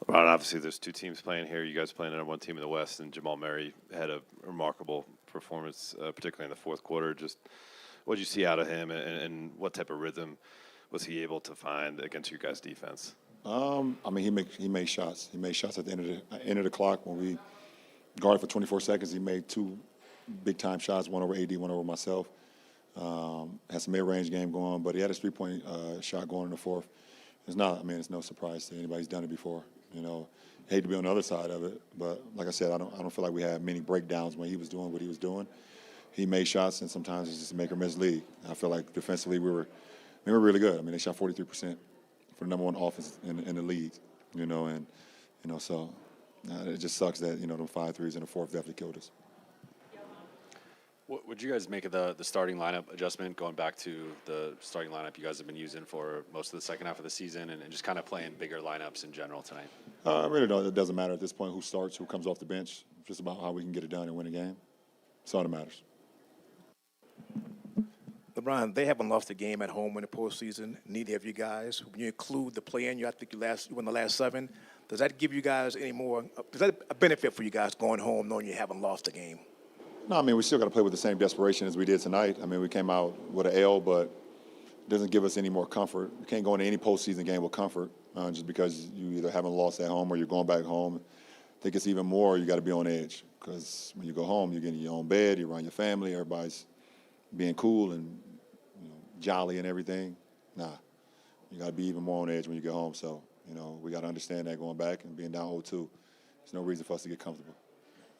Ron, obviously there's 2 teams playing here. You guys playing on one team in the West, and Jamal Murray had a remarkable performance, particularly in the fourth quarter. Just what did you see out of him, and what type of rhythm was he able to find against your guys' defense? I mean, he made shots. He made shots at the end of the clock when we guarded for 24 seconds. He made 2 big-time shots, one over AD, one over myself. Had some mid-range game going, but he had his 3-point shot going in the fourth. It's no surprise to anybody who's done it before. Hate to be on the other side of it, but like I said, I don't feel like we had many breakdowns when he was doing what he was doing. He made shots, and sometimes it's just make or miss league. I feel like defensively we were really good. I mean, they shot 43% for the number 1 offense in the league. So it just sucks that them 5 threes in the fourth definitely killed us. What would you guys make of the starting lineup adjustment, going back to the starting lineup you guys have been using for most of the second half of the season, and just kind of playing bigger lineups in general tonight? I really don't. It doesn't matter at this point who starts, who comes off the bench. It's just about how we can get it done and win a game. That's all that matters. LeBron, they haven't lost a game at home in the postseason. Neither have you guys. When you include the play-in, I think you won the last 7. Does that give you guys any more? Is that a benefit for you guys going home knowing you haven't lost a game? No, I mean, we still got to play with the same desperation as we did tonight. I mean, we came out with an L, but it doesn't give us any more comfort. You can't go into any postseason game with comfort just because you either haven't lost at home or you're going back home. I think it's even more you got to be on edge because when you go home, you're getting your own bed, you're around your family, everybody's being cool and jolly and everything. Nah, you got to be even more on edge when you get home. So We got to understand that going back and being down 0-2, there's no reason for us to get comfortable.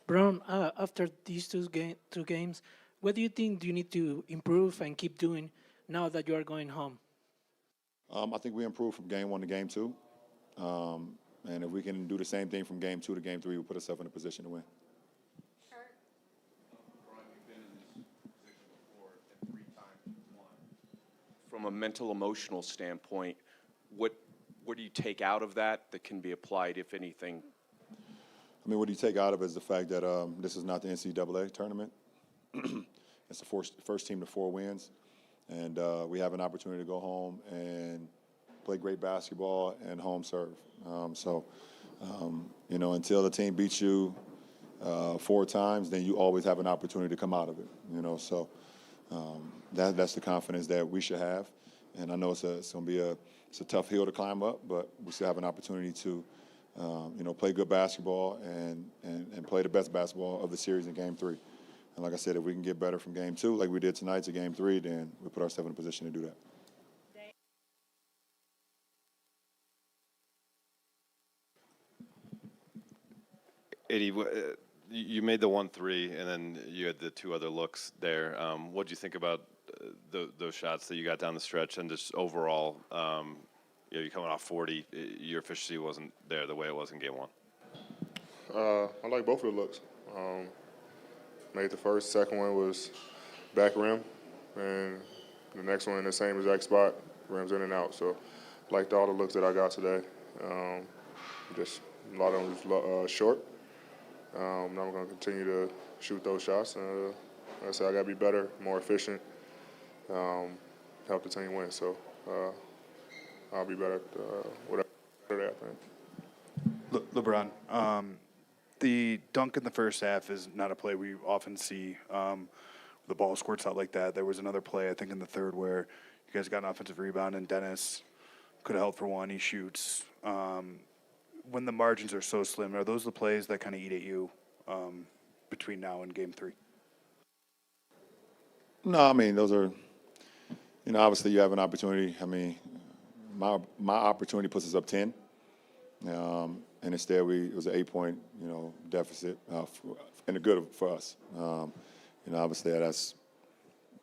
Brown, after these two games, what do you think you need to improve and keep doing now that you are going home? I think we improved from game 1 to game 2. And if we can do the same thing from game 2 to game 3, we'll put ourselves in a position to win. From a mental, emotional standpoint, what do you take out of that can be applied, if anything? I mean, what you take out of it is the fact that this is not the NCAA tournament. It's the first team to 4 wins. And we have an opportunity to go home and play great basketball and home serve. Until the team beats you 4 times, then you always have an opportunity to come out of it. That's the confidence that we should have. And I know it's going to be a tough hill to climb up, but we still have an opportunity to play good basketball and play the best basketball of the series in game 3. And like I said, if we can get better from game 2, like we did tonight, to game 3, then we put ourselves in a position to do that. Eddie, you made the 1-3, and then you had the 2 other looks there. What do you think about those shots that you got down the stretch, and just overall, you're coming off 40, your efficiency wasn't there the way it was in game 1? I like both of the looks. Made the first, second one was back rim, and the next one in the same exact spot, rims in and out. So liked all the looks that I got today. Just a lot of them was short. Now I'm going to continue to shoot those shots. Like I said, I got to be better, more efficient, help the team win. So I'll be better whatever I think. LeBron, the dunk in the first half is not a play we often see. The ball squirts out like that. There was another play, I think, in the third where you guys got an offensive rebound and Dennis could have held for one. He shoots. When the margins are so slim, are those the plays that kind of eat at you between now and game 3? No, I mean, those are, obviously you have an opportunity. I mean, my opportunity puts us up 10. And instead, it was an 8-point, deficit, and a good for us. Obviously that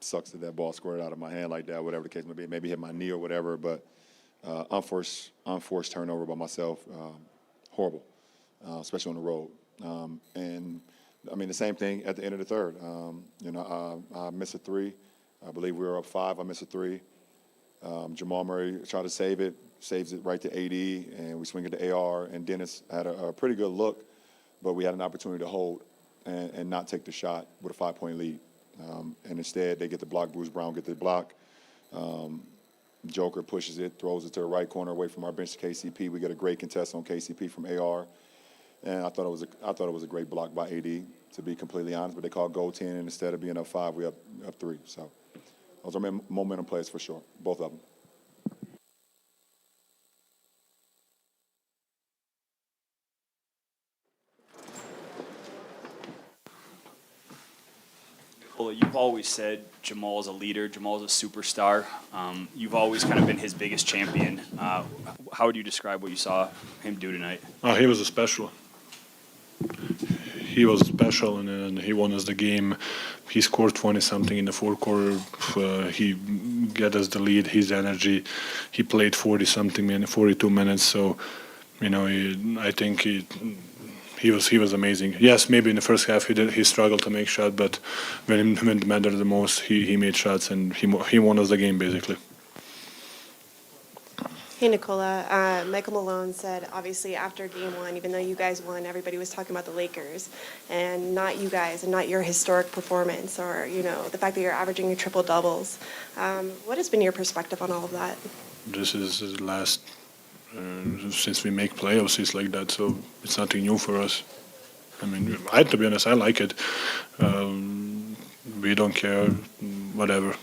sucks that ball squirted out of my hand like that, whatever the case may be. Maybe hit my knee or whatever, but unforced turnover by myself, horrible, especially on the road. And I mean, the same thing at the end of the third. I missed a 3. I believe we were up 5. I missed a 3. Jamal Murray tried to save it, saves it right to AD, and we swing it to AR. And Dennis had a pretty good look, but we had an opportunity to hold and not take the shot with a 5-point lead. And instead, they get the block. Bruce Brown get the block. Joker pushes it, throws it to the right corner away from our bench to KCP. We get a great contest on KCP from AR. And I thought it was a great block by AD, to be completely honest. But they called goal 10, and instead of being up 5, we up 3. So those are momentum plays for sure, both of them. Well, you've always said Jamal is a leader, Jamal is a superstar. You've always kind of been his biggest champion. How would you describe what you saw him do tonight? He was special. He was special, and he won us the game. He scored 20-something in the fourth quarter. He got us the lead, his energy. He played 40-something minutes, 42 minutes. So, I think he was amazing. Yes, maybe in the first half he struggled to make shots, but when it mattered the most, he made shots, and he won us the game basically. Hey, Nikola. Michael Malone said, obviously, after game 1, even though you guys won, everybody was talking about the Lakers and not you guys and not your historic performance or, the fact that you're averaging your triple-doubles. What has been your perspective on all of that? This is the last, since we make playoffs, it's like that, so it's nothing new for us. I mean, to be honest, I like it. We don't care, whatever,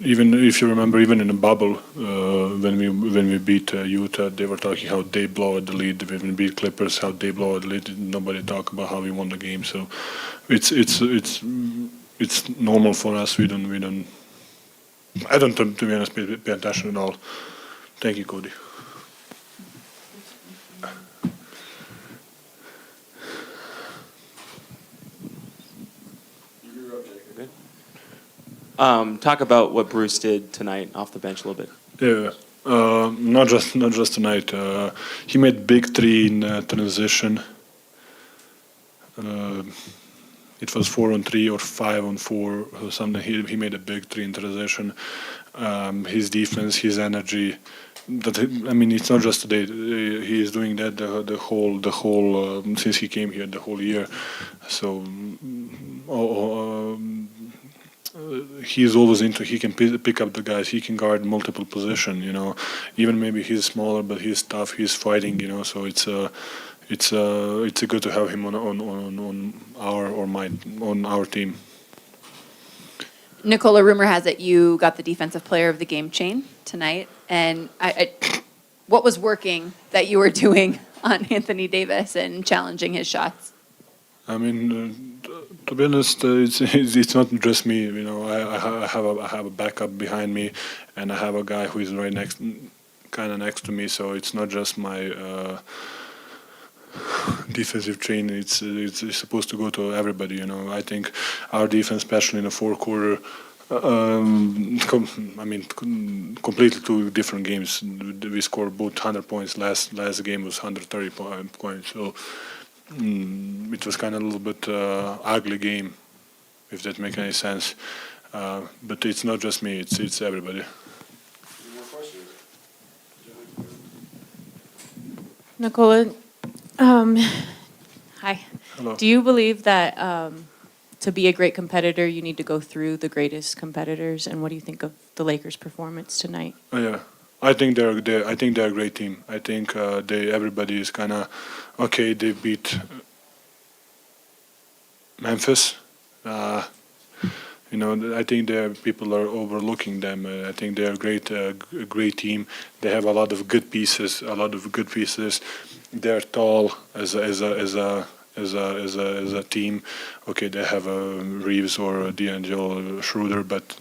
Even if you remember, even in the bubble, when we beat Utah, they were talking how they blow out the lead. When we beat Clippers, how they blow out the lead. Nobody talk about how we won the game. So it's normal for us. We don't. I don't, to be honest, pay attention at all. Thank you, Cody. Talk about what Bruce did tonight off the bench a little bit. Yeah, not just tonight. He made big three in transition. It was 4-on-3 or 5-on-4 or something. He made a big three in transition. His defense, his energy. It's not just today. He is doing that the whole since he came here, the whole year. So he's always into. He can pick up the guys. He can guard multiple position. Even maybe he's smaller, but he's tough. He's fighting. So it's good to have him on our team. Nikola, rumor has it you got the defensive player of the game chain tonight. And what was working that you were doing on Anthony Davis and challenging his shots? To be honest, it's not just me. I have a backup behind me, and I have a guy who is right next to me. So it's not just my defensive chain. It's supposed to go to everybody. I think our defense, especially in the fourth quarter, completely two different games. We scored both 100 points. Last game was 130 points. So it was kind of a little bit ugly game, if that makes any sense. But it's not just me. It's everybody. Nikola, hi. Hello. Do you believe that to be a great competitor, you need to go through the greatest competitors? And what do you think of the Lakers' performance tonight? Yeah, I think they're a great team. I think everybody is kind of okay. They beat Memphis. I think people are overlooking them. I think they're a great team. They have a lot of good pieces. They're tall as a team. Okay, they have Reaves or D'Angelo Schroeder, but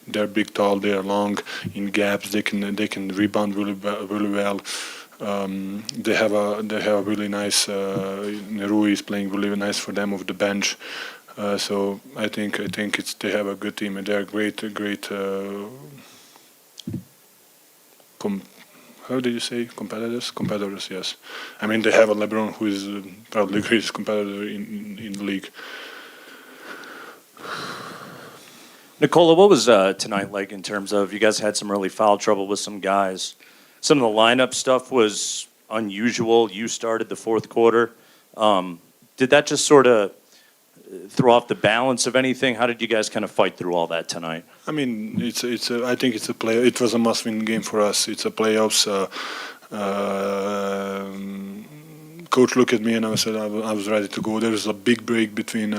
they're big, tall. They're long in gaps. They can rebound really well. They have a really nice. Rui is playing really nice for them off the bench. So I think they have a good team, and they're great. How do you say competitors? Competitors, yes. They have a Lebron who is probably the greatest competitor in the league. Nikola, what was tonight like in terms of you guys had some early foul trouble with some guys? Some of the lineup stuff was unusual. You started the fourth quarter. Did that just sort of throw off the balance of anything? How did you guys kind of fight through all that tonight? I think it's a play. It was a must-win game for us. It's a playoffs. Coach looked at me and I said I was ready to go. There was a big break between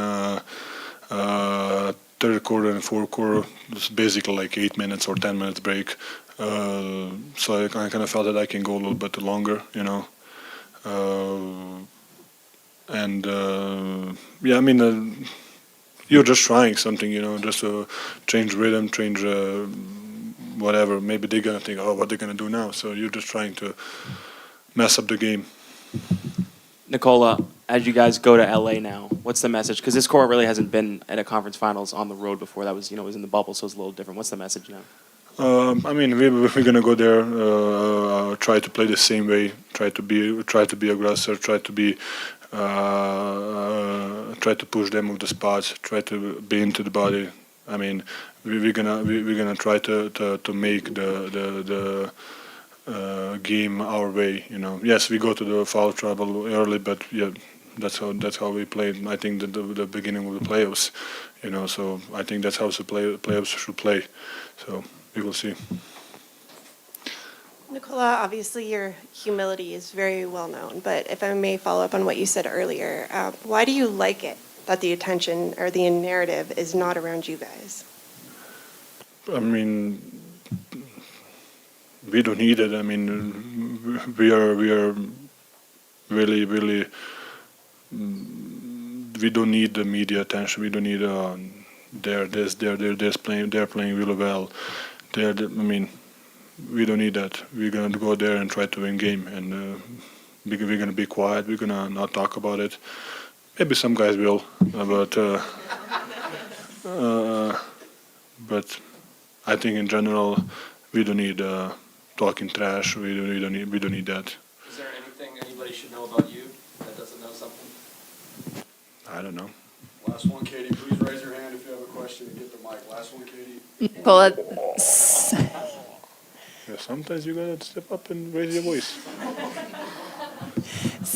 third quarter and fourth quarter. It's basically like 8 minutes or 10 minutes break. So I kind of felt that I can go a little bit longer, you're just trying something, just to change rhythm, change whatever. Maybe they're gonna think, what they're gonna do now. So you're just trying to mess up the game. Nikola, as you guys go to LA now, what's the message? Because this core really hasn't been at a conference finals on the road before. That was, it was in the bubble, so it's a little different. What's the message now? We're gonna go there, try to play the same way, try to be aggressive, try to push them with the spots, try to be into the body. We're gonna try to make the game our way. Yes, we go to the foul trouble early, but yeah, that's how we played. I think the beginning of the playoffs. So I think that's how the playoffs should play. So we will see. Nikola, obviously your humility is very well known, but if I may follow up on what you said earlier, why do you like it that the attention or the narrative is not around you guys? We don't need it. We are really, we don't need the media attention. We don't need they're playing really well. We don't need that. We're gonna go there and try to win game, and we're gonna be quiet. We're gonna not talk about it. but I think in general we don't need talking trash. We don't need that. Is there anything anybody should know about you that doesn't know something? I don't know. Last one, Katie. Please raise your hand if you have a question and get the mic. Last one, Katie. Nikola, Yeah, sometimes you gotta step up and raise your voice.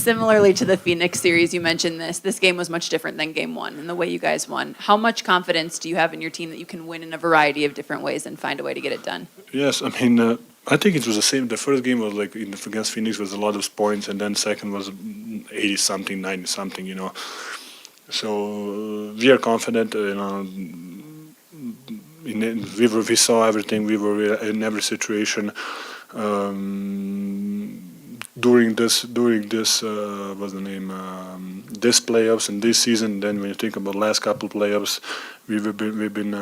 similarly to the Phoenix series, you mentioned this. This game was much different than game one and the way you guys won. How much confidence do you have in your team that you can win in a variety of different ways and find a way to get it done? Yes, I mean, I think it was the same. The first game was like against Phoenix was a lot of points, and then second was 80 something, 90 something, you know. So we are confident, you know. We saw everything. We were in every situation. During this what's the name? This playoffs and this season. Then when you think about last couple playoffs, we've been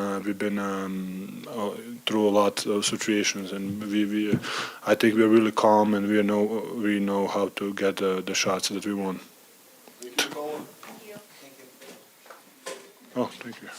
through a lot of situations, and I think we're really calm, and we know how to get the shots that we want. Oh, thank you.